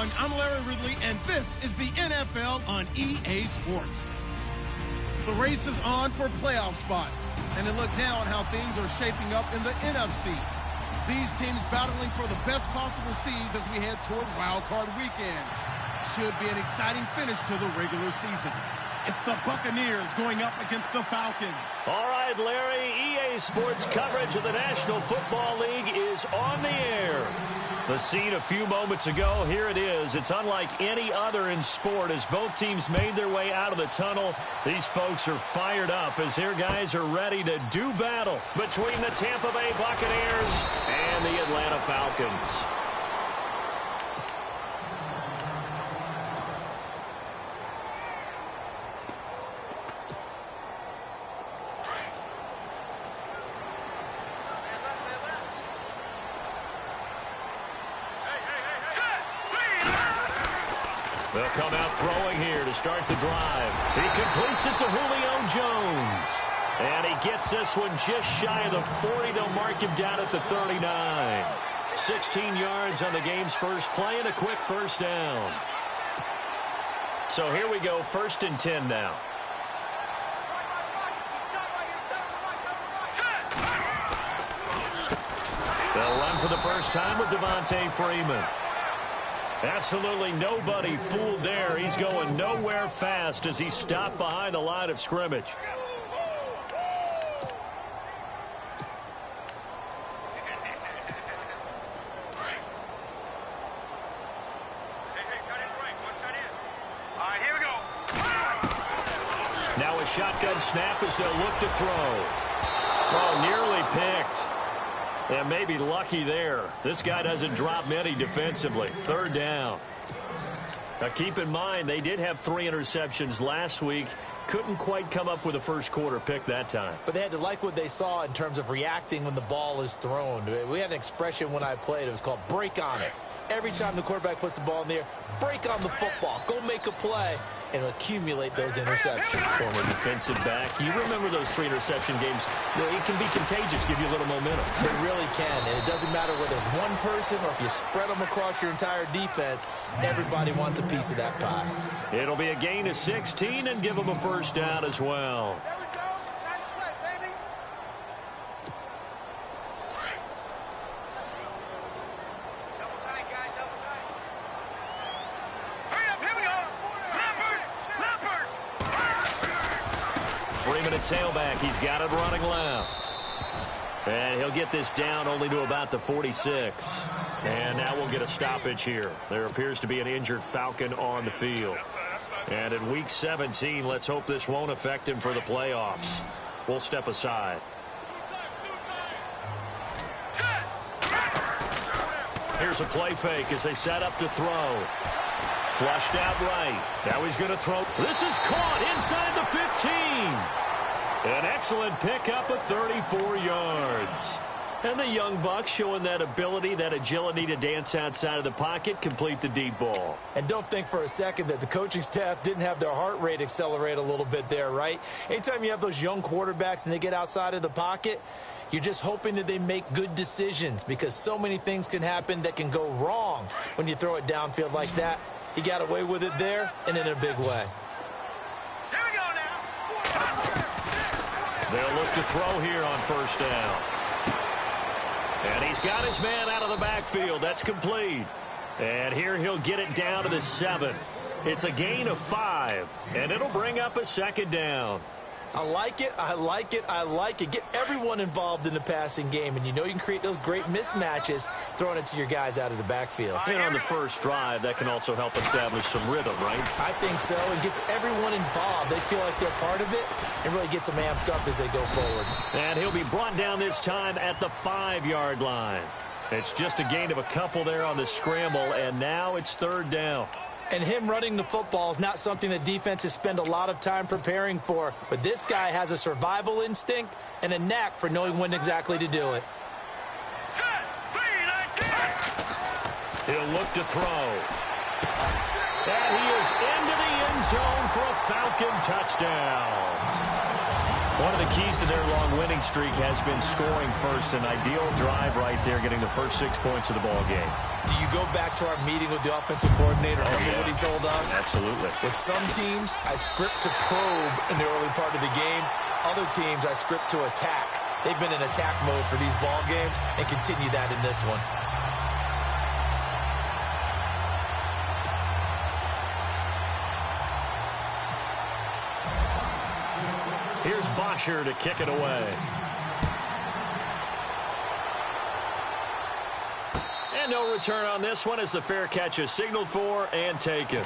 everyone. I'm Larry Ridley, and this is the NFL on EA Sports. The race is on for playoff spots, and a look now on how things are shaping up in the NFC. These teams battling for the best possible seeds as we head toward Wild Card Weekend. Should be an exciting finish to the regular season. It's the Buccaneers going up against the Falcons. All right, Larry, EA Sports coverage of the National Football League is on the air. The scene a few moments ago, here it is. It's unlike any other in sport as both teams made their way out of the tunnel. These folks are fired up as their guys are ready to do battle between the Tampa Bay Buccaneers and the Atlanta Falcons. They'll come out throwing here to start the drive. He completes it to Julio Jones. And he gets this one just shy of the 40. They'll mark him down at the 39. 16 yards on the game's first play and a quick first down. So here we go, 1st and 10 now. They'll run for the first time with Devontae Freeman. Absolutely nobody fooled there. He's going nowhere fast as he's stopped behind the line of scrimmage. Now a shotgun snap as they'll look to throw. Oh, nearly picked. And maybe lucky there. This guy doesn't drop many defensively. 3rd down. Now keep in mind, they did have 3 interceptions last week. Couldn't quite come up with a first quarter pick that time. But they had to like what they saw in terms of reacting when the ball is thrown. We had an expression when I played. It was called break on it. Every time the quarterback puts the ball in the air, break on the football. Go make a play and accumulate those interceptions. Former defensive back. You remember those 3 interception games. It can be contagious, give you a little momentum. It really can, and it doesn't matter whether it's one person or if you spread them across your entire defense. Everybody wants a piece of that pie. It'll be a gain of 16 and give them a first down as well. There we go. Nice play, baby. Double tight, guys. Double tight. Hurry up. Here we go. Freeman at tailback. He's got it running left. And he'll get this down only to about the 46. And now we'll get a stoppage here. There appears to be an injured Falcon on the field. And in Week 17, let's hope this won't affect him for the playoffs. We'll step aside. Here's a play fake as they set up to throw. Flushed out right. Now he's going to throw. This is caught inside the 15. An excellent pickup of 34 yards. And the young Bucks showing that ability, that agility to dance outside of the pocket, complete the deep ball. And don't think for a second that the coaching staff didn't have their heart rate accelerate a little bit there, right? Anytime you have those young quarterbacks and they get outside of the pocket, you're just hoping that they make good decisions because so many things can happen that can go wrong when you throw it downfield like that. He got away with it there and in a big way. Here we go now. They'll look to throw here on first down. And he's got his man out of the backfield. That's complete. And here he'll get it down to the 7. It's a gain of 5, and it'll bring up a 2nd down. I like it. I like it. I like it. Get everyone involved in the passing game, and you know you can create those great mismatches throwing it to your guys out of the backfield. And on the first drive, that can also help establish some rhythm, right? I think so. It gets everyone involved. They feel like they're part of it and really gets them amped up as they go forward. And he'll be brought down this time at the 5-yard line. It's just a gain of a couple there on the scramble, and now it's 3rd down. And him running the football is not something that defenses spend a lot of time preparing for. But this guy has a survival instinct and a knack for knowing when exactly to do it. He'll look to throw. And he is into the end zone for a Falcon touchdown. One of the keys to their long winning streak has been scoring first. An ideal drive right there, getting the first 6 points of the ball game. Do you go back to our meeting with the offensive coordinator? Remember what he told us? Absolutely. With some teams, I script to probe in the early part of the game. Other teams, I script to attack. They've been in attack mode for these ball games and continue that in this one. Here's Bosher to kick it away. And no return on this one as the fair catch is signaled for and taken.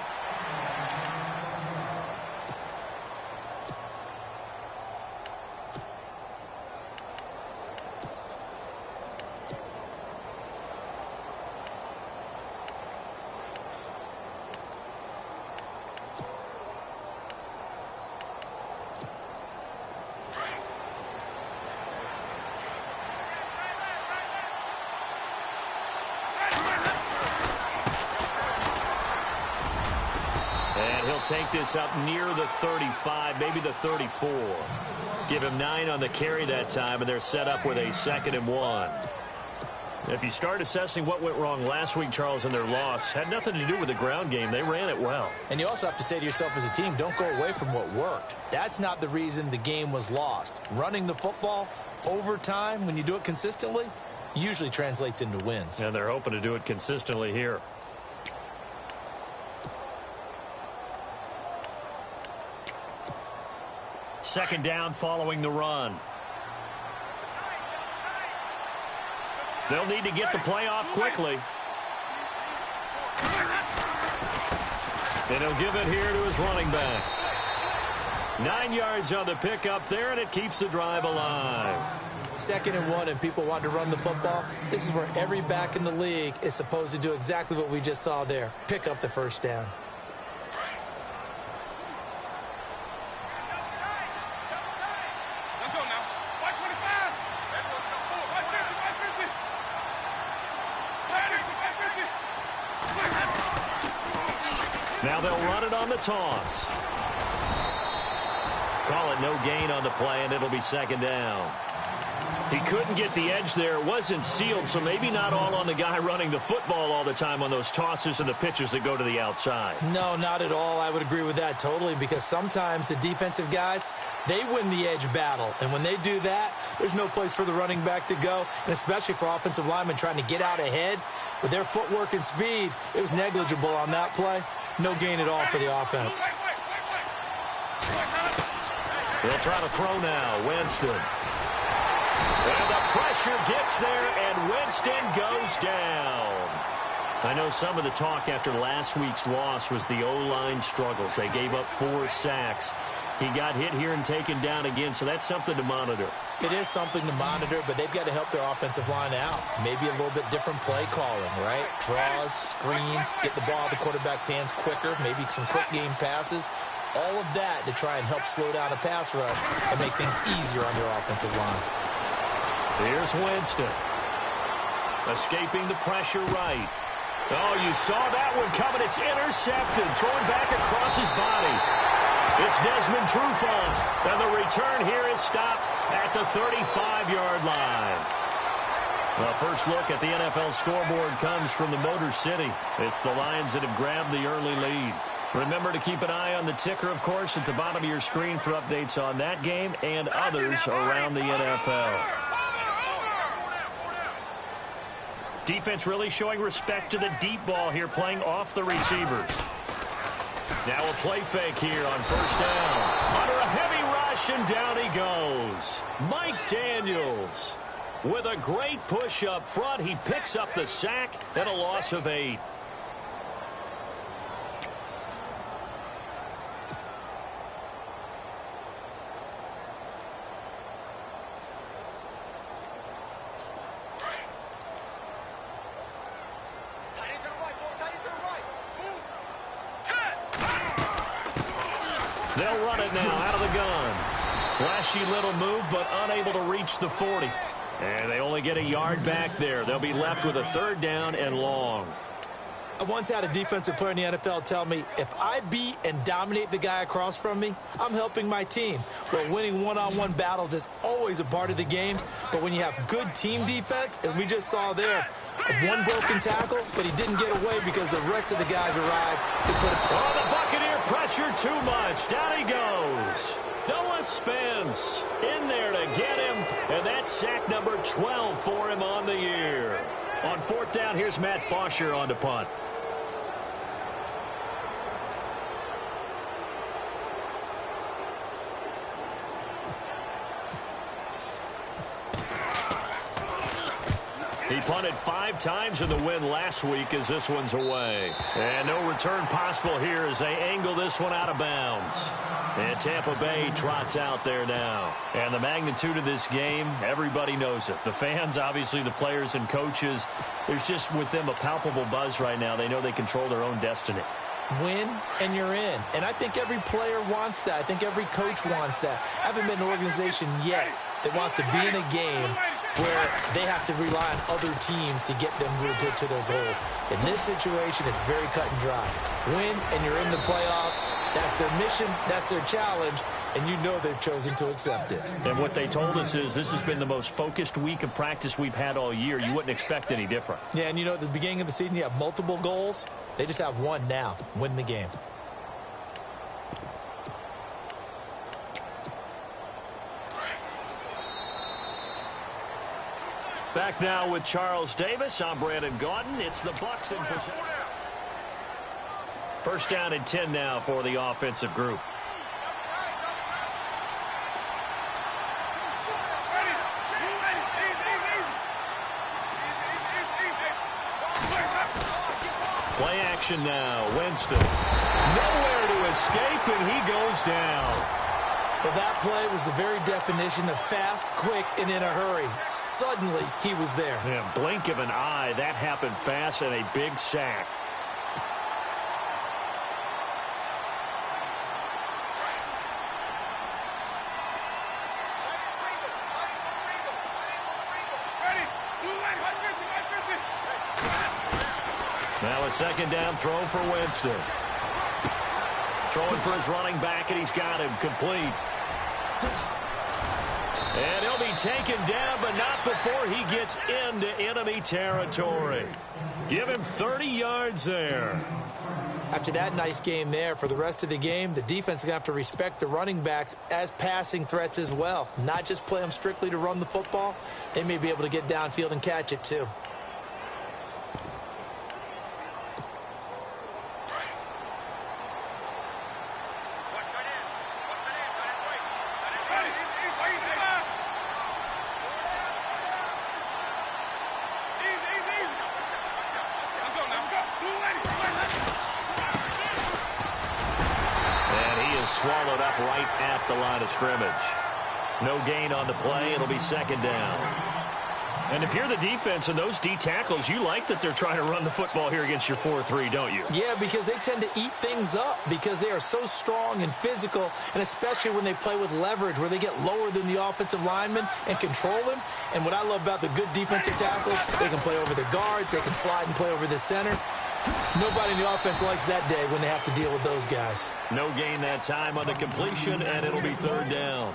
Take this up near the 35, maybe the 34. Give him 9 on the carry that time, and they're set up with a 2nd and 1. If you start assessing what went wrong last week, Charles, in their loss, had nothing to do with the ground game. They ran it well. And you also have to say to yourself as a team, don't go away from what worked. That's not the reason the game was lost. Running the football over time, when you do it consistently, usually translates into wins. And they're hoping to do it consistently here. Second down following the run. They'll need to get the play off quickly. And he'll give it here to his running back. 9 yards on the pickup there, and it keeps the drive alive. 2nd and 1, and people want to run the football. This is where every back in the league is supposed to do exactly what we just saw there. Pick up the first down. Now they'll run it on the toss. Call it no gain on the play, and it'll be 2nd down. He couldn't get the edge there. It wasn't sealed, so maybe not all on the guy running the football all the time on those tosses and the pitches that go to the outside. No, not at all. I would agree with that totally, because sometimes the defensive guys, they win the edge battle. And when they do that, there's no place for the running back to go, and especially for offensive linemen trying to get out ahead. With their footwork and speed, it was negligible on that play. No gain at all for the offense. They'll try to throw now. Winston. And the pressure gets there, and Winston goes down. I know some of the talk after last week's loss was the O-line struggles. They gave up 4 sacks. He got hit here and taken down again, so that's something to monitor. It is something to monitor, but they've got to help their offensive line out. Maybe a little bit different play calling, right? Draws, screens, get the ball out of the quarterback's hands quicker, maybe some quick game passes. All of that to try and help slow down a pass rush and make things easier on their offensive line. Here's Winston. Escaping the pressure right. Oh, you saw that one coming. It's intercepted. Throwing back across his body. It's Desmond Trufant, and the return here is stopped at the 35-yard line. The first look at the NFL scoreboard comes from the Motor City. It's the Lions that have grabbed the early lead. Remember to keep an eye on the ticker, of course, at the bottom of your screen for updates on that game and others around the NFL. Defense really showing respect to the deep ball here, playing off the receivers. Now a play fake here on first down. Under a heavy rush, and down he goes. Mike Daniels with a great push up front. He picks up the sack and a loss of 8. They'll run it now out of the gun. Flashy little move, but unable to reach the 40. And they only get a yard back there. They'll be left with a 3rd down and long. I once had a defensive player in the NFL tell me, if I beat and dominate the guy across from me, I'm helping my team. Well, winning one-on-one battles is always a part of the game, but when you have good team defense, as we just saw there, one broken tackle, but he didn't get away because the rest of the guys arrived. Oh, the Buccaneer pressure too much. Down he goes. Noah Spence in there to get him, and that's sack number 12 for him on the year. On fourth down, here's Matt Bosher on to punt. He punted 5 times in the win last week as this one's away. And no return possible here as they angle this one out of bounds. And Tampa Bay trots out there now. And the magnitude of this game, everybody knows it. The fans, obviously the players and coaches, there's just with them a palpable buzz right now. They know they control their own destiny. Win, and you're in. And I think every player wants that. I think every coach wants that. I haven't been an organization yet that wants to be in a game where they have to rely on other teams to get them to their goals. In this situation, it's very cut and dry. Win, and you're in the playoffs. That's their mission. That's their challenge. And you know they've chosen to accept it. And what they told us is this has been the most focused week of practice we've had all year. You wouldn't expect any different. Yeah, and you know, at the beginning of the season, you have multiple goals. They just have one now. Win the game. Back now with Charles Davis. I'm Brandon Gaudin. It's the Bucs in possession. First down and 10 now for the offensive group. Play action now. Winston. Nowhere to escape, and he goes down. Well, that play was the very definition of fast, quick, and in a hurry. Suddenly, he was there. Yeah, blink of an eye. That happened fast and a big sack. Now a second down throw for Winston. Throwing for his running back, and he's got him complete. And he'll be taken down, but not before he gets into enemy territory. Give him 30 yards there. After that nice game there, for the rest of the game, the defense is going to have to respect the running backs as passing threats as well. Not just play them strictly to run the football. They may be able to get downfield and catch it too. Swallowed up right at the line of scrimmage. No gain on the play. It'll be second down. And if you're the defense and those D tackles, you like that they're trying to run the football here against your 4-3, don't you? Yeah, because they tend to eat things up because they are so strong and physical, and especially when they play with leverage where they get lower than the offensive lineman and control them. And what I love about the good defensive tackles, they can play over the guards, they can slide and play over the center. Nobody in the offense likes that day when they have to deal with those guys. No gain that time on the completion, and it'll be third down.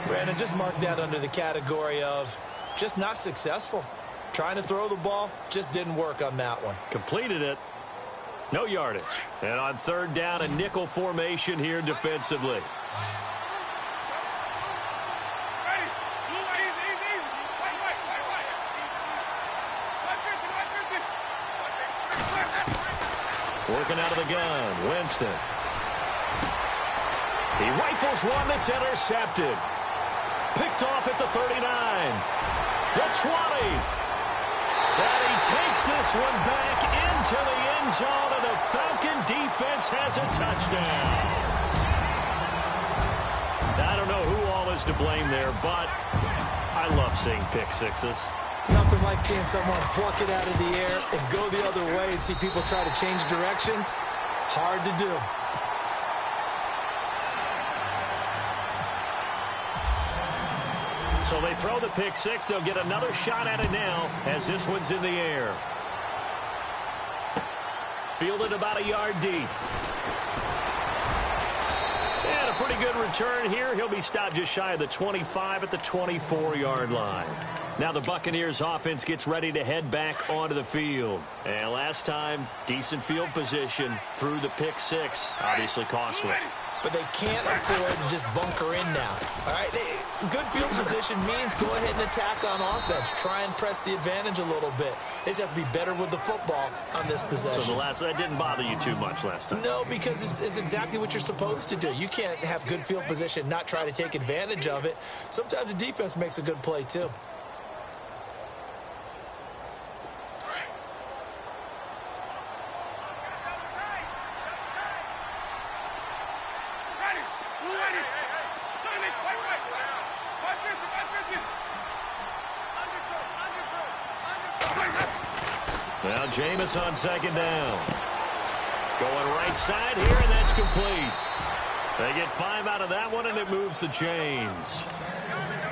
Brandon, just mark that under the category of just not successful. Trying to throw the ball, just didn't work on that one. Completed it. No yardage. And on third down, a nickel formation here defensively. Working out of the gun, Winston. He rifles one that's intercepted. Picked off at the 39. The 20. But he takes this one back into the end zone, and the Falcon defense has a touchdown. I don't know who all is to blame there, but I love seeing pick sixes. Nothing like seeing someone pluck it out of the air and go the other way and see people try to change directions. Hard to do. So they throw the pick six. They'll get another shot at it now as this one's in the air. Fielded about a yard deep. And a pretty good return here. He'll be stopped just shy of the 25 at the 24-yard line. Now the Buccaneers offense gets ready to head back onto the field. And last time, decent field position through the pick six. Obviously costly. But they can't afford to just bunker in now. All right, good field position means go ahead and attack on offense. Try and press the advantage a little bit. They just have to be better with the football on this possession. So that didn't bother you too much last time? No, because it's exactly what you're supposed to do. You can't have good field position, not try to take advantage of it. Sometimes the defense makes a good play, too. Now Jameis on second down. Going right side here, and that's complete. They get 5 out of that one, and it moves the chains.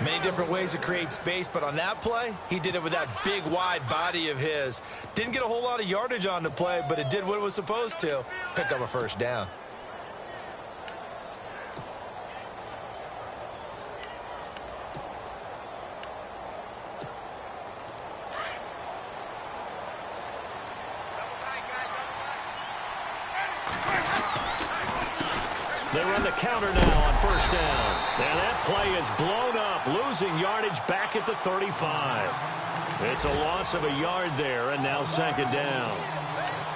Many different ways to create space, but on that play, he did it with that big, wide body of his. Didn't get a whole lot of yardage on the play, but it did what it was supposed to. Pick up a first down. They run the counter now on first down. And that play is blown up, losing yardage back at the 35. It's a loss of a yard there, and now second down.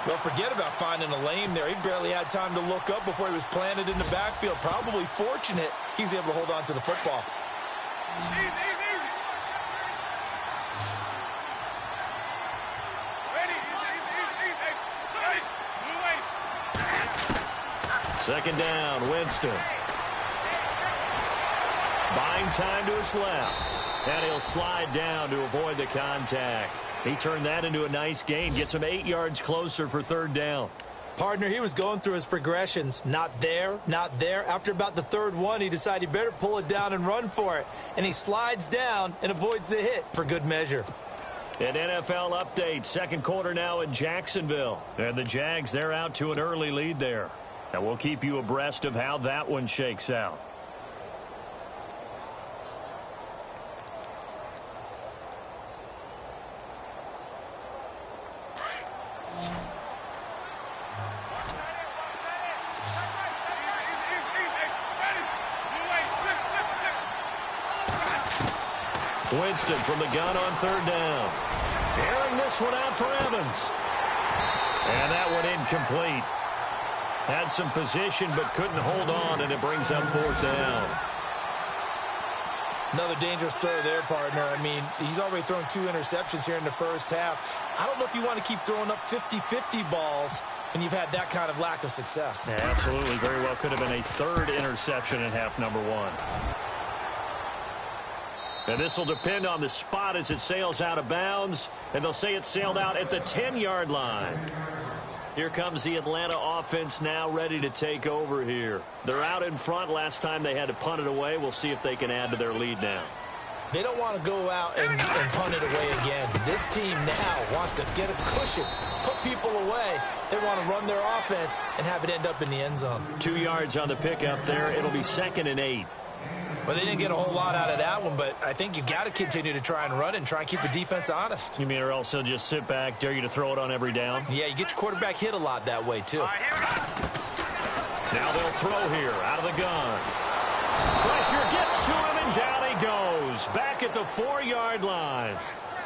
Well, forget about finding a lane there. He barely had time to look up before he was planted in the backfield. Probably fortunate he was able to hold on to the football. Second down, Winston. Buying time to his left. And he'll slide down to avoid the contact. He turned that into a nice gain. Gets him 8 yards closer for third down. Partner, he was going through his progressions. Not there, not there. After about the third one, he decided he better pull it down and run for it. And he slides down and avoids the hit for good measure. An NFL update. Second quarter now in Jacksonville. And the Jags, they're out to an early lead there. And we'll keep you abreast of how that one shakes out. Winston from the gun on third down. Airing this one out for Evans. And that one incomplete. Had some position but couldn't hold on, and it brings up fourth down. Another dangerous throw there, partner. I mean, he's already thrown 2 interceptions here in the first half. I don't know if you want to keep throwing up 50-50 balls when you've had that kind of lack of success. Yeah, absolutely. Very well could have been a third interception in half number 1. And this will depend on the spot as it sails out of bounds. And they'll say it sailed out at the 10-yard line. Here comes the Atlanta offense now ready to take over here. They're out in front. Last time they had to punt it away. We'll see if they can add to their lead now. They don't want to go out and punt it away again. This team now wants to get a cushion, put people away. They want to run their offense and have it end up in the end zone. 2 yards on the pickup there. It'll be 2nd and 8. Well, they didn't get a whole lot out of that one, but I think you've got to continue to try and run and try and keep the defense honest. You mean or else they'll just sit back, dare you to throw it on every down? Yeah, you get your quarterback hit a lot that way, too. Now they'll throw here out of the gun. Pressure gets to him, and down he goes. Back at the 4-yard line.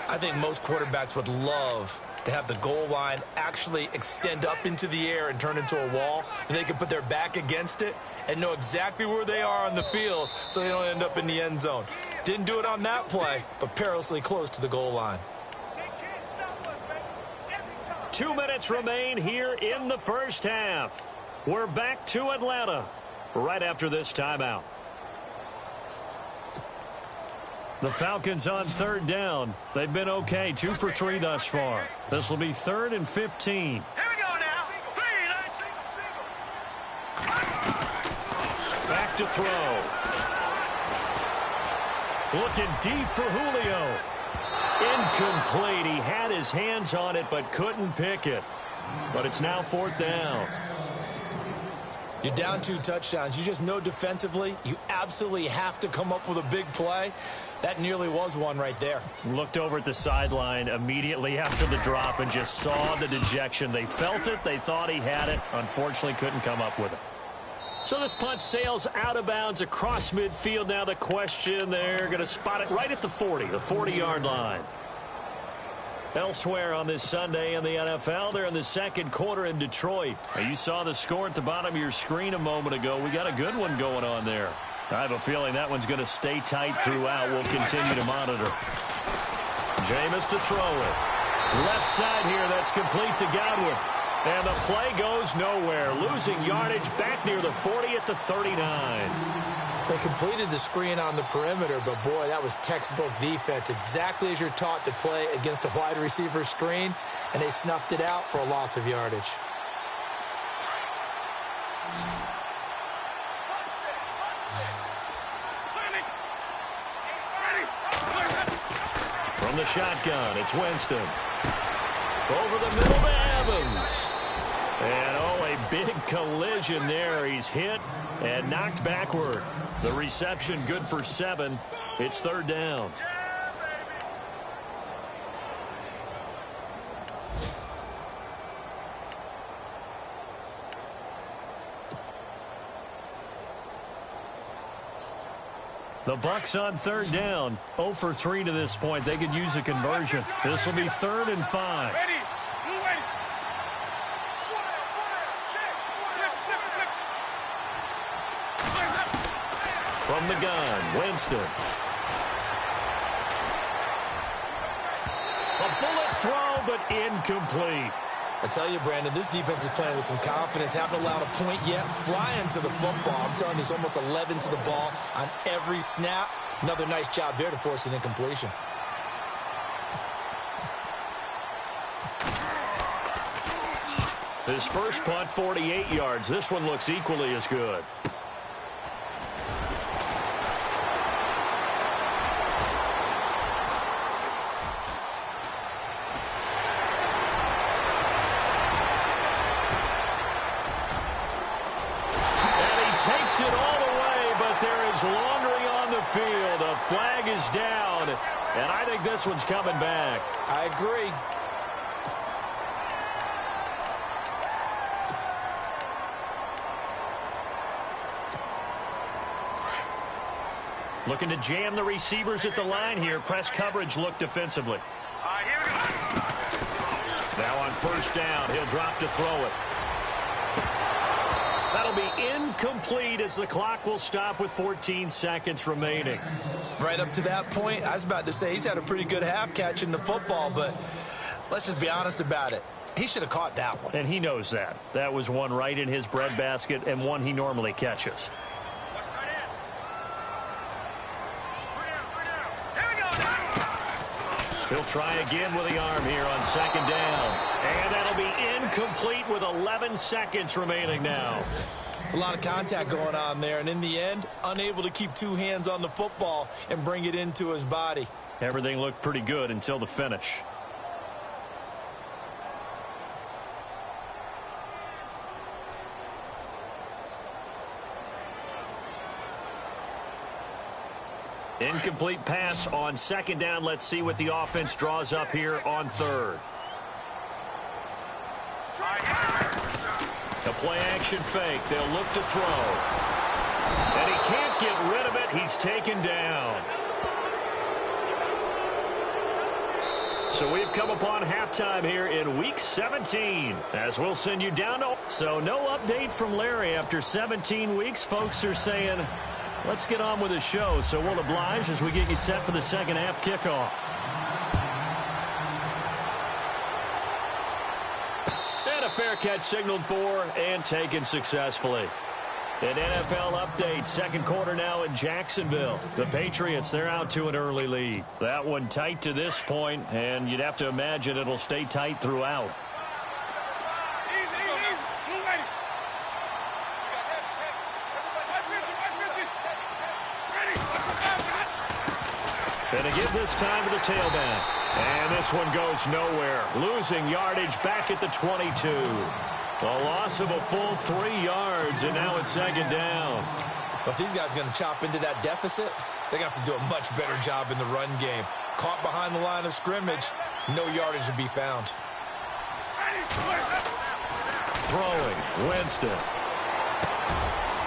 I think most quarterbacks would love to have the goal line actually extend up into the air and turn into a wall, and they can put their back against it and know exactly where they are on the field so they don't end up in the end zone. Didn't do it on that play, but perilously close to the goal line. 2 minutes remain here in the first half. We're back to Atlanta right after this timeout. The Falcons on third down. They've been okay, 2 for 3 thus far. This will be 3rd and 15. Here we go now. Back to throw. Looking deep for Julio. Incomplete. He had his hands on it but couldn't pick it. But it's now 4th down. You're down 2 touchdowns. You just know defensively you absolutely have to come up with a big play. That nearly was one right there. Looked over at the sideline immediately after the drop and just saw the dejection. They felt it. They thought he had it. Unfortunately, couldn't come up with it. So this punt sails out of bounds across midfield. Now the question, they're going to spot it right at the 40, the 40-yard line. Elsewhere on this Sunday in the NFL, they're in the second quarter in Detroit. Now, you saw the score at the bottom of your screen a moment ago. We got a good one going on there. I have a feeling that one's going to stay tight throughout. We'll continue to monitor. Jameis to throw it. Left side here, that's complete to Godwin. And the play goes nowhere. Losing yardage back near the 40 at the 39. They completed the screen on the perimeter, but boy, that was textbook defense. Exactly as you're taught to play against a wide receiver screen, and they snuffed it out for a loss of yardage. From the shotgun, it's Winston. Over the middle to Evans. And, oh, a big collision there. He's hit and knocked backward. The reception good for 7. It's 3rd down. The Bucs on 3rd down. 0 for 3 to this point. They could use a conversion. This will be 3rd and 5. From the gun, Winston. A bullet throw, but incomplete. I tell you, Brandon, this defense is playing with some confidence. Haven't allowed a point yet. Flying to the football. I'm telling you, it's almost 11 to the ball on every snap. Another nice job there to force an incompletion. His first punt, 48 yards. This one looks equally as good. Takes it all the way, but there is laundering on the field. A flag is down, and I think this one's coming back. I agree. Looking to jam the receivers at the line here. Press coverage look defensively. Now on 1st down, he'll drop to throw it. That'll be incomplete as the clock will stop with 14 seconds remaining. Right up to that point, I was about to say he's had a pretty good half catching the football, but let's just be honest about it. He should have caught that one. And he knows that. That was one right in his breadbasket and one he normally catches. He'll try again with the arm here on 2nd down. And that'll be incomplete with 11 seconds remaining now. It's a lot of contact going on there, and in the end, unable to keep 2 hands on the football and bring it into his body. Everything looked pretty good until the finish. Incomplete pass on 2nd down. Let's see what the offense draws up here on 3rd. A play action fake. They'll look to throw. And he can't get rid of it. He's taken down. So we've come upon halftime here in Week 17 as we'll send you down to... So no update from Larry after 17 weeks. Folks are saying... Let's get on with the show, so we'll oblige as we get you set for the second half kickoff. And a fair catch signaled for and taken successfully. An NFL update, second quarter now in Jacksonville. The Patriots, they're out to an early lead. That one tight to this point, and you'd have to imagine it'll stay tight throughout. And to give this time to the tailback. And this one goes nowhere. Losing yardage back at the 22. A loss of a full 3 yards, and now it's second down. But if these guys are going to chop into that deficit, they're going to have to do a much better job in the run game. Caught behind the line of scrimmage, no yardage to be found. Throwing, Winston.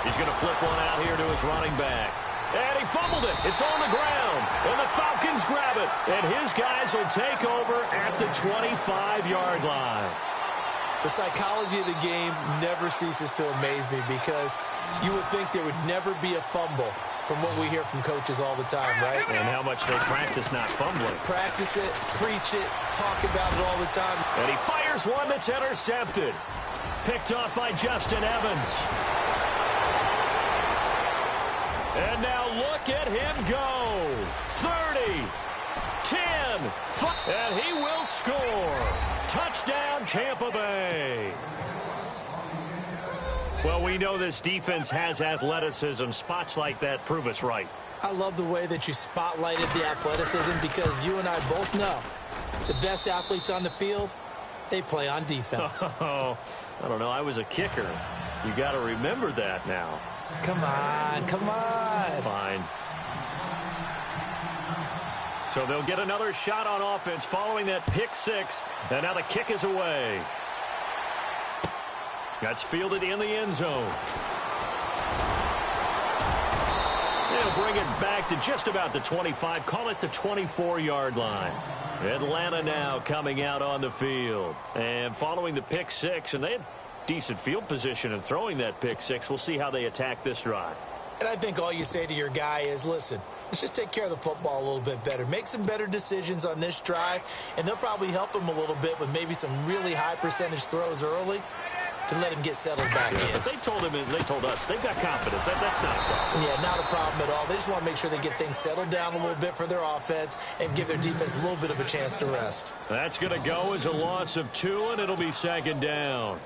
He's going to flip one out here to his running back. And he fumbled it. It's on the ground. And the Falcons grab it. And his guys will take over at the 25-yard line. The psychology of the game never ceases to amaze me because you would think there would never be a fumble from what we hear from coaches all the time, right? And how much they practice not fumbling. Practice it, preach it, talk about it all the time. And he fires one that's intercepted. Picked off by Justin Evans. And now look at him go. 30, 10, 5, and he will score. Touchdown, Tampa Bay. Well, we know this defense has athleticism. Spots like that prove us right. I love the way that you spotlighted the athleticism because you and I both know the best athletes on the field, they play on defense. Oh, I don't know. I was a kicker. You got to remember that now. Come on, come on. Fine. So they'll get another shot on offense following that pick six. And now the kick is away. That's fielded in the end zone. They'll bring it back to just about the 25. Call it the 24-yard line. Atlanta now coming out on the field. And following the pick six, and they had decent field position in throwing that pick six. We'll see how they attack this drive. And I think all you say to your guy is, listen, let's just take care of the football a little bit better. Make some better decisions on this drive, and they'll probably help him a little bit with maybe some really high percentage throws early to let him get settled back in. They told us they've got confidence. That's not a problem. Yeah, not a problem at all. They just want to make sure they get things settled down a little bit for their offense and give their defense a little bit of a chance to rest. That's going to go as a loss of 2, and it'll be second down.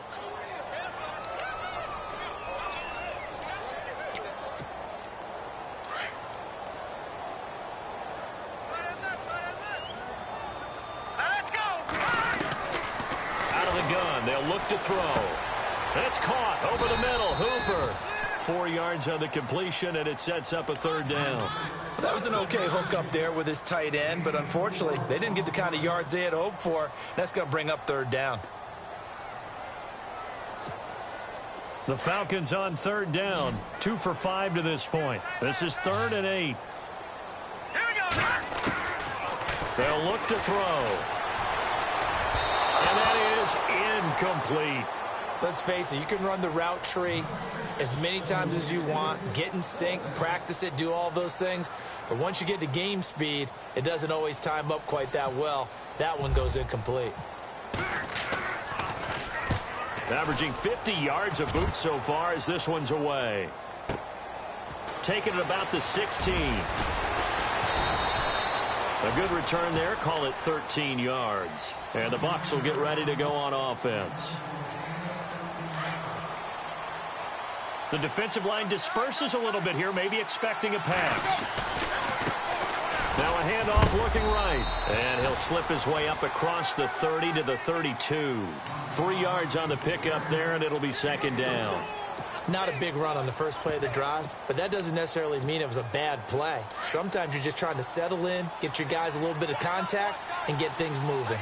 They'll look to throw. That's caught over the middle. Hooper. 4 yards on the completion, and it sets up a third down. That was an okay hook up there with his tight end, but unfortunately, they didn't get the kind of yards they had hoped for. That's going to bring up third down. The Falcons on third down. 2 for 5 to this point. This is 3rd and 8. Here we go. They'll look to throw. And that is incomplete. Let's face it, you can run the route tree as many times as you want, get in sync, practice it, do all those things. But once you get to game speed, it doesn't always time up quite that well. That one goes incomplete. Averaging 50 yards a boot so far as this one's away. Taking it about the 16. A good return there. Call it 13 yards. And the Bucs will get ready to go on offense. The defensive line disperses a little bit here, maybe expecting a pass. Now a handoff looking right. And he'll slip his way up across the 30 to the 32. 3 yards on the pickup there, and it'll be second down. Not a big run on the first play of the drive, but that doesn't necessarily mean it was a bad play. Sometimes you're just trying to settle in, get your guys a little bit of contact, and get things moving.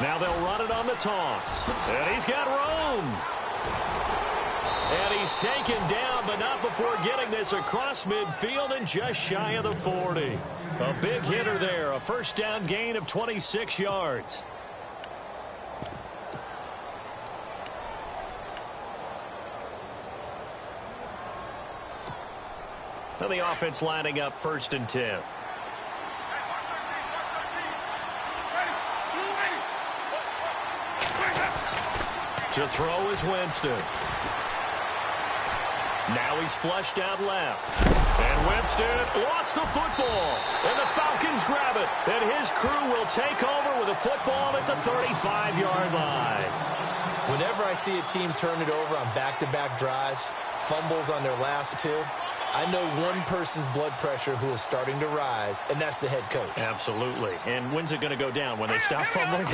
Now they'll run it on the toss. And he's got room. And he's taken down, but not before getting this across midfield and just shy of the 40. A big hitter there, a first down gain of 26 yards. Now the offense lining up 1st and 10. To throw is Winston. Now he's flushed out left. And Winston lost the football. And the Falcons grab it. And his crew will take over with a football at the 35-yard line. Whenever I see a team turn it over on back-to-back drives, fumbles on their last 2, I know one person's blood pressure who is starting to rise, and that's the head coach. Absolutely. And when's it going to go down? When they stop fumbling?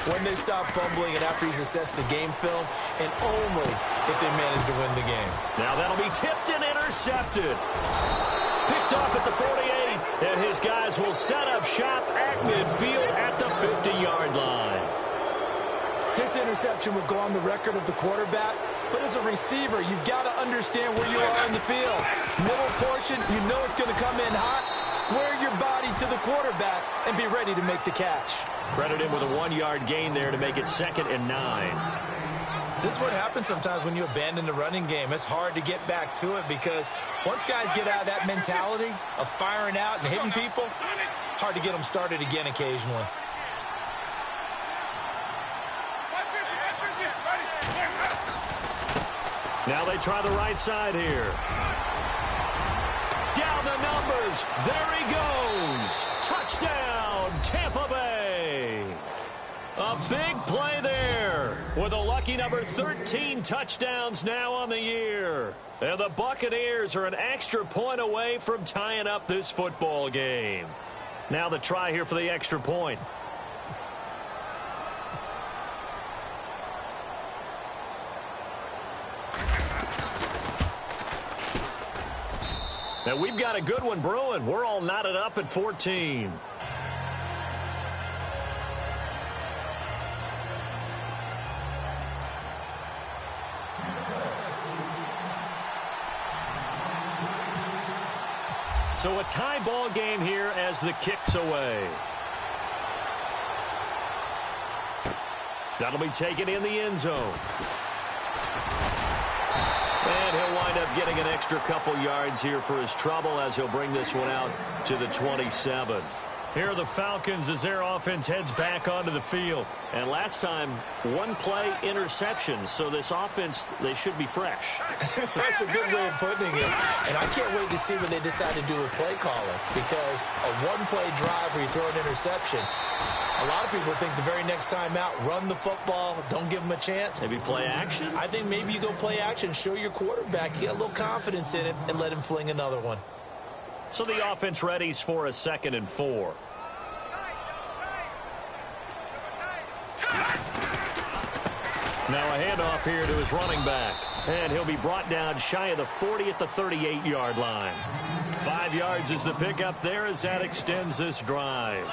When they stop fumbling and after he's assessed the game film, and only if they manage to win the game. Now that'll be tipped and intercepted. Picked off at the 48, and his guys will set up shop at midfield at the 50-yard line. This interception will go on the record of the quarterback, but as a receiver, you've got to understand where you are in the field. Middle portion, you know it's going to come in hot. Square your body to the quarterback and be ready to make the catch. Credit him with a 1-yard gain there to make it 2nd and 9. This is what happens sometimes when you abandon the running game. It's hard to get back to it because once guys get out of that mentality of firing out and hitting people, hard to get them started again occasionally. Now they try the right side here. Down the numbers. There he goes. Touchdown, Tampa Bay. A big play there with a lucky number 13 touchdowns now on the year. And the Buccaneers are an extra point away from tying up this football game. Now the try here for the extra point. Now we've got a good one brewing. We're all knotted up at 14. So a tie ball game here as the kick's away. That'll be taken in the end zone. And he'll wind up getting an extra couple yards here for his trouble as he'll bring this one out to the 27. Here are the Falcons as their offense heads back onto the field. And last time, 1-play interceptions. So this offense, they should be fresh. That's a good way of putting it. And I can't wait to see what they decide to do with play calling. Because a 1-play drive where you throw an interception, a lot of people think the very next time out, run the football, don't give them a chance. Maybe play action? I think maybe you go play action, show your quarterback, you get a little confidence in it, and let him fling another one. So the offense readies for a 2nd and 4. Now a handoff here to his running back. And he'll be brought down shy of the 40 at the 38-yard line. 5 yards is the pickup there as that extends this drive.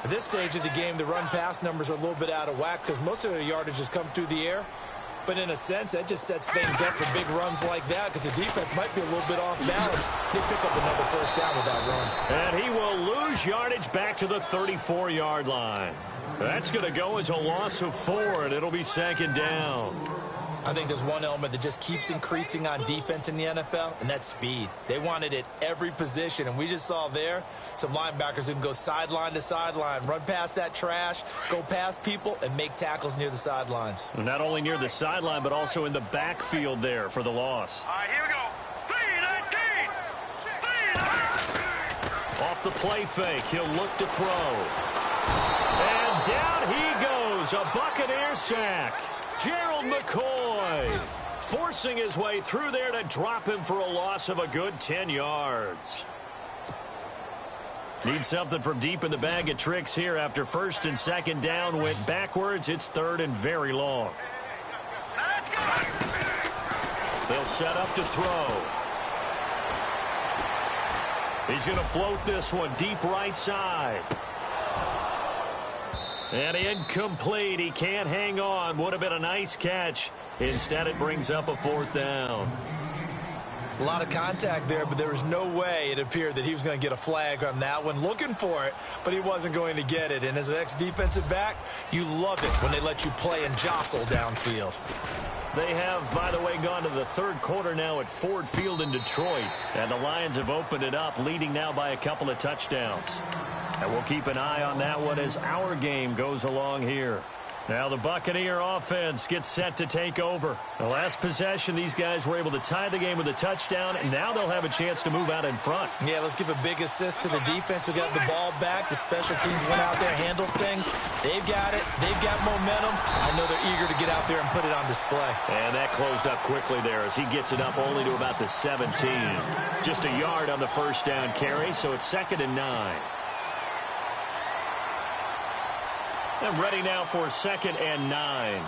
At this stage of the game, the run-pass numbers are a little bit out of whack because most of the yardage has come through the air. But in a sense, that just sets things up for big runs like that because the defense might be a little bit off balance. They pick up another first down with that run. And he will lose yardage back to the 34-yard line. That's going to go as a loss of 4, and it'll be 2nd down. I think there's one element that just keeps increasing on defense in the NFL, and that's speed. They want it at every position, and we just saw there some linebackers who can go sideline to sideline, run past that trash, go past people, and make tackles near the sidelines. Not only near the sideline, but also in the backfield there for the loss. All right, here we go. 3-19. 3-19. Off the play fake, he'll look to throw. And down he goes, a Buccaneer sack. Gerald McCoy forcing his way through there to drop him for a loss of a good 10 yards. Need something from deep in the bag of tricks here after 1st and 2nd down went backwards. It's 3rd and very long. Let's go. They'll set up to throw. He's going to float this one deep right side. And incomplete. He can't hang on. Would have been a nice catch. Instead, it brings up a 4th down. A lot of contact there, but there was no way it appeared that he was going to get a flag on that one. Looking for it, but he wasn't going to get it. And as an ex-defensive back, you love it when they let you play and jostle downfield. They have, by the way, gone to the 3rd quarter now at Ford Field in Detroit. And the Lions have opened it up, leading now by a couple of touchdowns. And we'll keep an eye on that one as our game goes along here. Now the Buccaneer offense gets set to take over. The last possession, these guys were able to tie the game with a touchdown, and now they'll have a chance to move out in front. Yeah, let's give a big assist to the defense who got the ball back. The special teams went out there, handled things. They've got it. They've got momentum. I know they're eager to get out there and put it on display. And that closed up quickly there as he gets it up only to about the 17. Just a yard on the first down carry, so it's 2nd and 9. And ready now for 2nd and 9.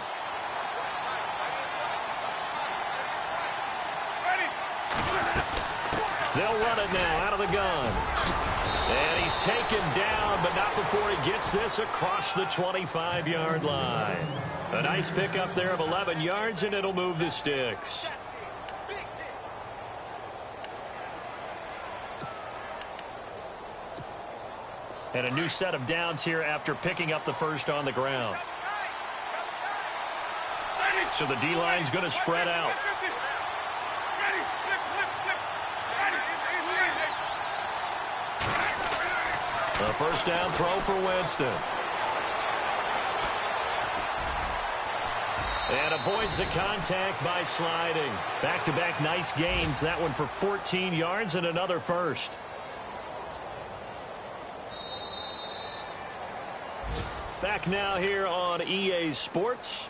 They'll run it now out of the gun. And he's taken down, but not before he gets this across the 25-yard line. A nice pickup there of 11 yards, and it'll move the sticks. And a new set of downs here after picking up the first on the ground. So the D-line's going to spread out. A first down throw for Winston. And avoids the contact by sliding. Back-to-back nice gains. That one for 14 yards and another first. Back now here on EA Sports.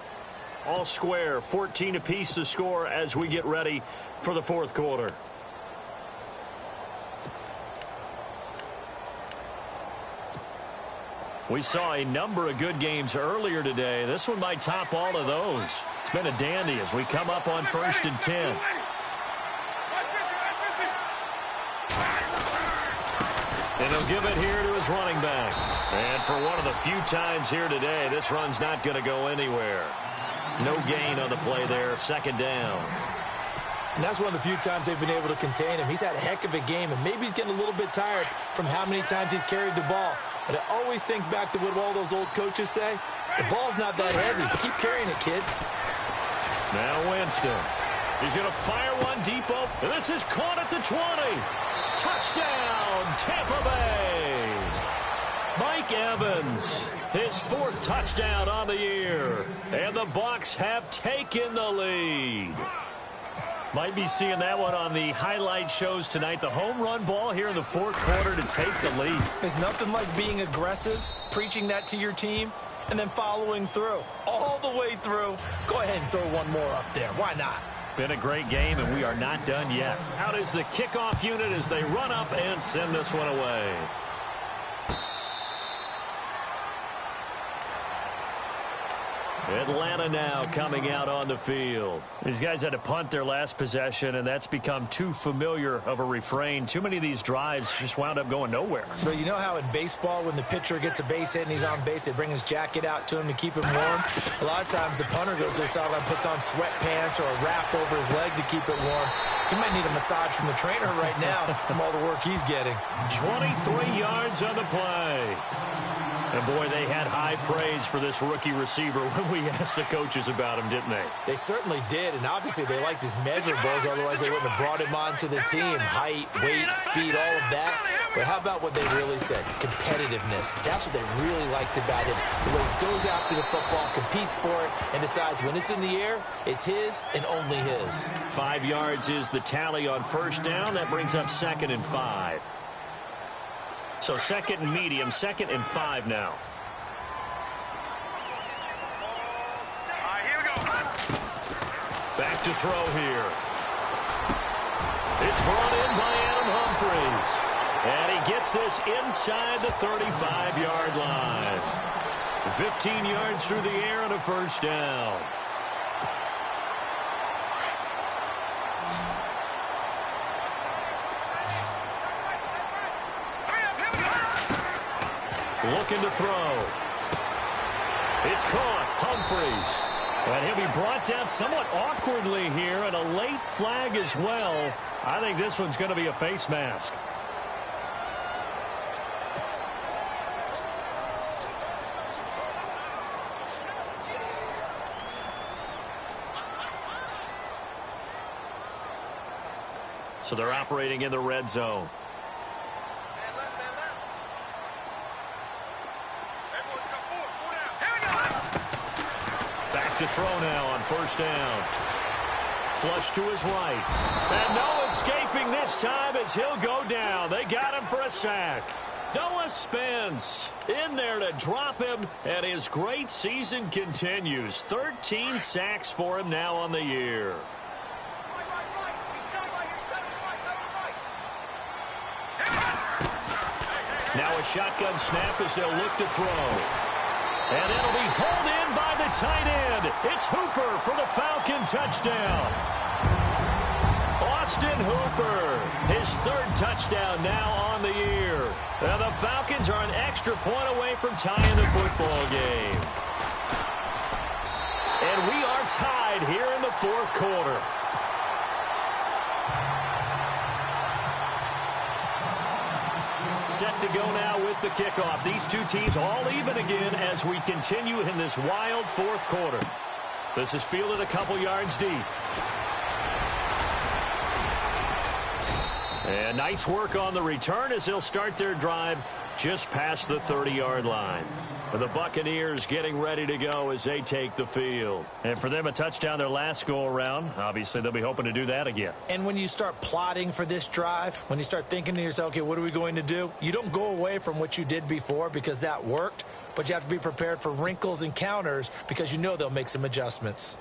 All square, 14 apiece to score as we get ready for the fourth quarter. We saw a number of good games earlier today. This one might top all of those. It's been a dandy as we come up on 1st and 10. And he'll give it here to his running back. And for one of the few times here today, this run's not going to go anywhere. No gain on the play there, 2nd down. And that's one of the few times they've been able to contain him. He's had a heck of a game, and maybe he's getting a little bit tired from how many times he's carried the ball. But I always think back to what all those old coaches say. The ball's not that heavy. Keep carrying it, kid. Now Winston. He's going to fire one deep open. And this is caught at the 20. Touchdown, Tampa Bay. Mike Evans, his 4th touchdown on the year. And the Bucs have taken the lead. Might be seeing that one on the highlight shows tonight. The home run ball here in the 4th quarter to take the lead. There's nothing like being aggressive, preaching that to your team, and then following through. All the way through. Go ahead and throw one more up there. Why not? Been a great game, and we are not done yet. Out is the kickoff unit as they run up and send this one away. Atlanta now coming out on the field. These guys had to punt their last possession, and that's become too familiar of a refrain. Too many of these drives just wound up going nowhere. But you know how in baseball, when the pitcher gets a base hit and he's on base, they bring his jacket out to him to keep him warm? A lot of times the punter goes to the sideline, puts on sweatpants or a wrap over his leg to keep it warm. He might need a massage from the trainer right now from all the work he's getting. 23 yards on the play. And, boy, they had high praise for this rookie receiver when we asked the coaches about him, didn't they? They certainly did, and obviously they liked his measurables, otherwise they wouldn't have brought him onto the team. Height, weight, speed, all of that. But how about what they really said? Competitiveness. That's what they really liked about him. The way he goes after the football, competes for it, and decides when it's in the air, it's his and only his. 5 yards is the tally on first down. That brings up 2nd and 5. So 2nd and medium, 2nd and 5 now. Here we go. Back to throw here. It's brought in by Adam Humphries. And he gets this inside the 35-yard line. 15 yards through the air and a first down. Looking to throw. It's caught. Humphries. And he'll be brought down somewhat awkwardly here, and a late flag as well. I think this one's going to be a face mask. So they're operating in the red zone. to throw now on first down. Flush to his right. And no escaping this time as he'll go down. They got him for a sack. Noah Spence in there to drop him, and his great season continues. 13 sacks for him now on the year. Now a shotgun snap as they'll look to throw. And it'll be hauled in by the tight end. It's Hooper for the Falcon touchdown. Austin Hooper, his third touchdown now on the year. And the Falcons are an extra point away from tying the football game. And we are tied here in the fourth quarter. Set to go now with the kickoff. These two teams all even again as we continue in this wild fourth quarter. This is fielded a couple yards deep. And nice work on the return as they'll start their drive just past the 30-yard line. The Buccaneers getting ready to go as they take the field. And for them, a touchdown their last go-around. Obviously, they'll be hoping to do that again. And when you start plotting for this drive, when you start thinking to yourself, okay, what are we going to do? You don't go away from what you did before because that worked, but you have to be prepared for wrinkles and counters because you know they'll make some adjustments.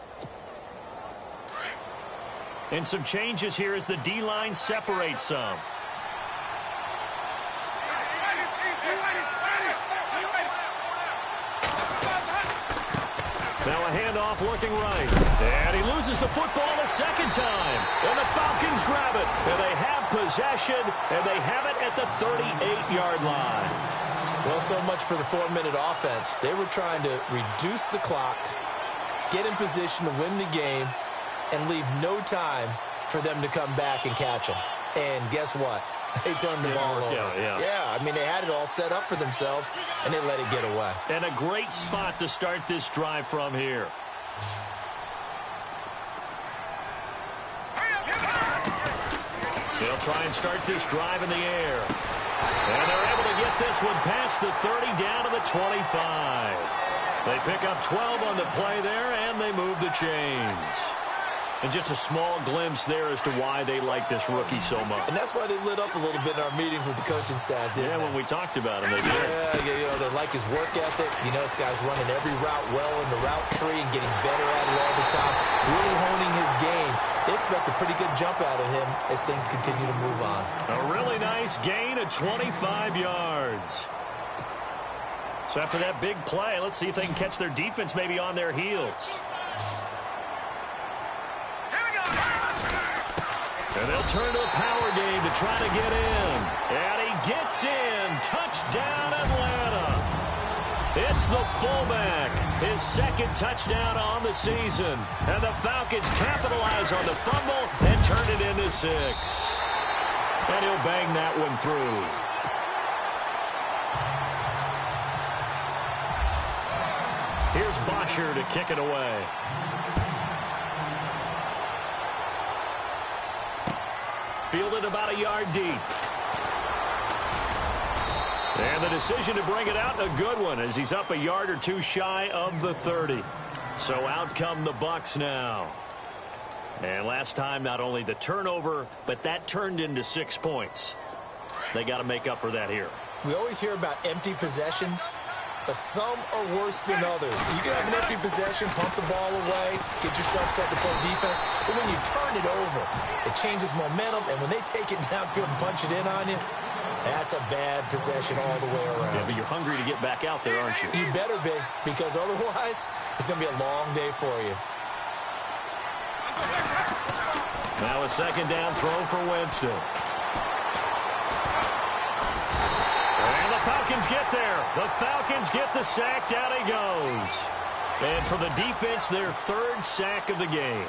And some changes here as the D-line separates some. Now a handoff looking right. And he loses the football a second time. And the Falcons grab it. And they have possession. And they have it at the 38-yard line. Well, so much for the 4-minute offense. They were trying to reduce the clock, get in position to win the game, and leave no time for them to come back and catch them. And guess what? They turned the ball over. Yeah, I mean, they had it all set up for themselves, and they let it get away. And a great spot to start this drive from here. They'll try and start this drive in the air. And they're able to get this one past the 30 down to the 25. They pick up 12 on the play there, and they move the chains. And just a small glimpse there as to why they like this rookie so much. And that's why they lit up a little bit in our meetings with the coaching staff, didn't they? When we talked about him, they did. Yeah, you know, they like his work ethic. You know, this guy's running every route well in the route tree and getting better at it all the time, really honing his game. They expect a pretty good jump out of him as things continue to move on. A really nice gain of 25 yards. So after that big play, let's see if they can catch their defense maybe on their heels. And they'll turn to a power game to try to get in. And he gets in. Touchdown, Atlanta. It's the fullback. His second touchdown on the season. And the Falcons capitalize on the fumble and turn it into 6. And he'll bang that one through. Here's Bosher to kick it away. Fielded about a yard deep. And the decision to bring it out, a good one, as he's up a yard or two shy of the 30. So out come the Bucs now. And last time, not only the turnover, but that turned into 6 points. They got to make up for that here. We always hear about empty possessions, but some are worse than others. You can have an empty possession, pump the ball away, get yourself set to play defense, but when you turn it over, it changes momentum, and when they take it downfield and punch it in on you, that's a bad possession all the way around. Yeah, but you're hungry to get back out there, aren't you? You better be, because otherwise, it's going to be a long day for you. Now a second down throw for Winston. And the Falcons get there. The Falcons get the sack. Down he goes. And for the defense, their third sack of the game.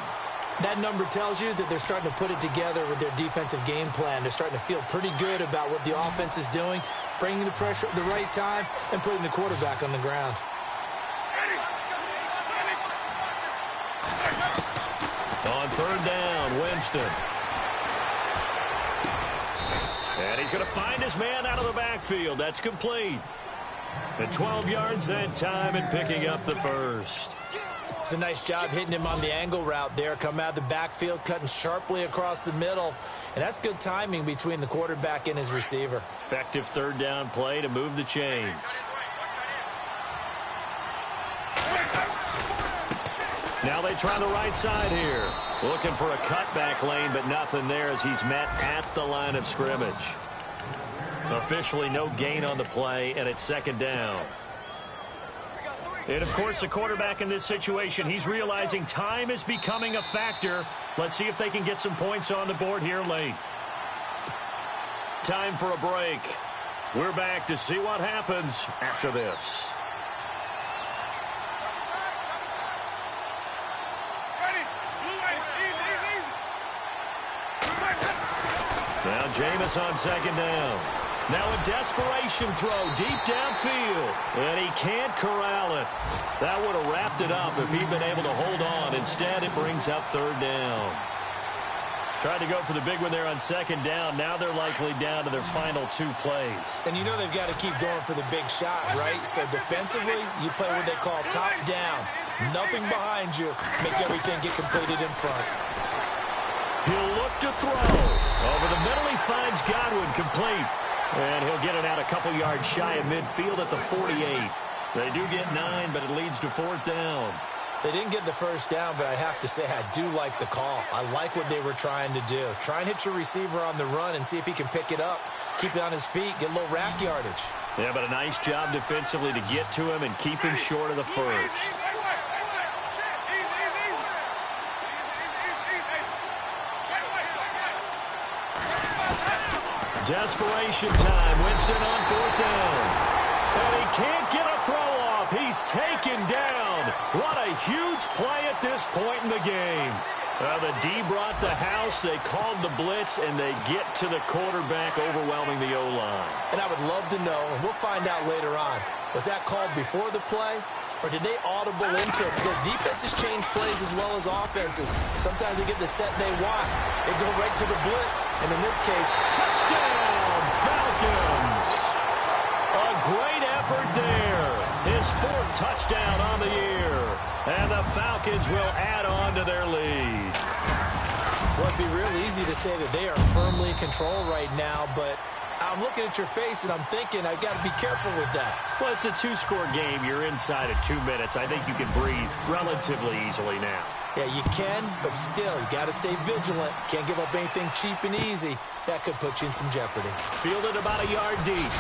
That number tells you that they're starting to put it together with their defensive game plan. They're starting to feel pretty good about what the offense is doing, bringing the pressure at the right time, and putting the quarterback on the ground. On third down, Winston. And he's going to find his man out of the backfield. That's complete. At 12 yards that time and picking up the first. It's a nice job hitting him on the angle route there. Come out of the backfield, cutting sharply across the middle. And that's good timing between the quarterback and his receiver. Effective third down play to move the chains. Now they try the right side here. Looking for a cutback lane, but nothing there as he's met at the line of scrimmage. Officially no gain on the play, and it's second down. And, of course, the quarterback in this situation, he's realizing time is becoming a factor. Let's see if they can get some points on the board here late. Time for a break. We're back to see what happens after this. Now Jameis on second down. Now a desperation throw deep downfield, and he can't corral it. That would have wrapped it up if he'd been able to hold on. Instead, it brings up third down. Tried to go for the big one there on second down. Now they're likely down to their final 2 plays. And you know they've got to keep going for the big shot, right? So defensively, you play what they call top down. Nothing behind you. Make everything get completed in front. He'll look to throw. Over the middle, he finds Godwin complete. And he'll get it out a couple yards shy of midfield at the 48. They do get 9, but it leads to fourth down. They didn't get the first down, but I have to say I do like the call. I like what they were trying to do. Try and hit your receiver on the run and see if he can pick it up. Keep it on his feet, get a little rack yardage. Yeah, but a nice job defensively to get to him and keep him short of the first. Desperation time. Winston on fourth down. And he can't get a throw off. He's taken down. What a huge play at this point in the game. The D brought the house. They called the blitz, and they get to the quarterback, overwhelming the O-line. And I would love to know, and we'll find out later on, was that called before the play? Or did they audible into it? Because defenses change plays as well as offenses. Sometimes they get the set they want. They go right to the blitz. And in this case, touchdown, Falcons. A great effort there. His 4th touchdown on the year. And the Falcons will add on to their lead. Well, it'd be real easy to say that they are firmly in control right now, but I'm looking at your face, and I'm thinking I've got to be careful with that. Well, it's a 2-score game. You're inside of 2 minutes. I think you can breathe relatively easily now. Yeah, you can, but still, you got to stay vigilant. Can't give up anything cheap and easy. That could put you in some jeopardy. Fielded about a yard deep.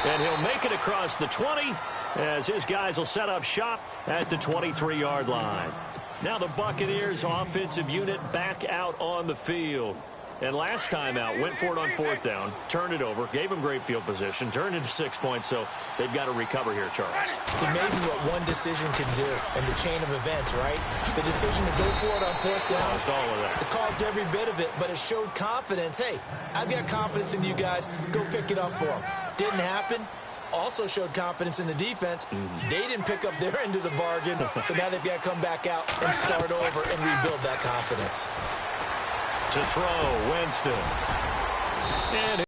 And he'll make it across the 20 as his guys will set up shop at the 23-yard line. Now the Buccaneers offensive unit back out on the field. And last time out, went for it on fourth down, turned it over, gave him great field position, turned into 6 points, so they've got to recover here, Charles. It's amazing what one decision can do in the chain of events, right? The decision to go for it on fourth down. Caused all of that. It caused every bit of it, but it showed confidence. Hey, I've got confidence in you guys. Go pick it up for them. Didn't happen. Also showed confidence in the defense. They didn't pick up their end of the bargain, so now they've got to come back out and start over and rebuild that confidence. To throw, Winston. And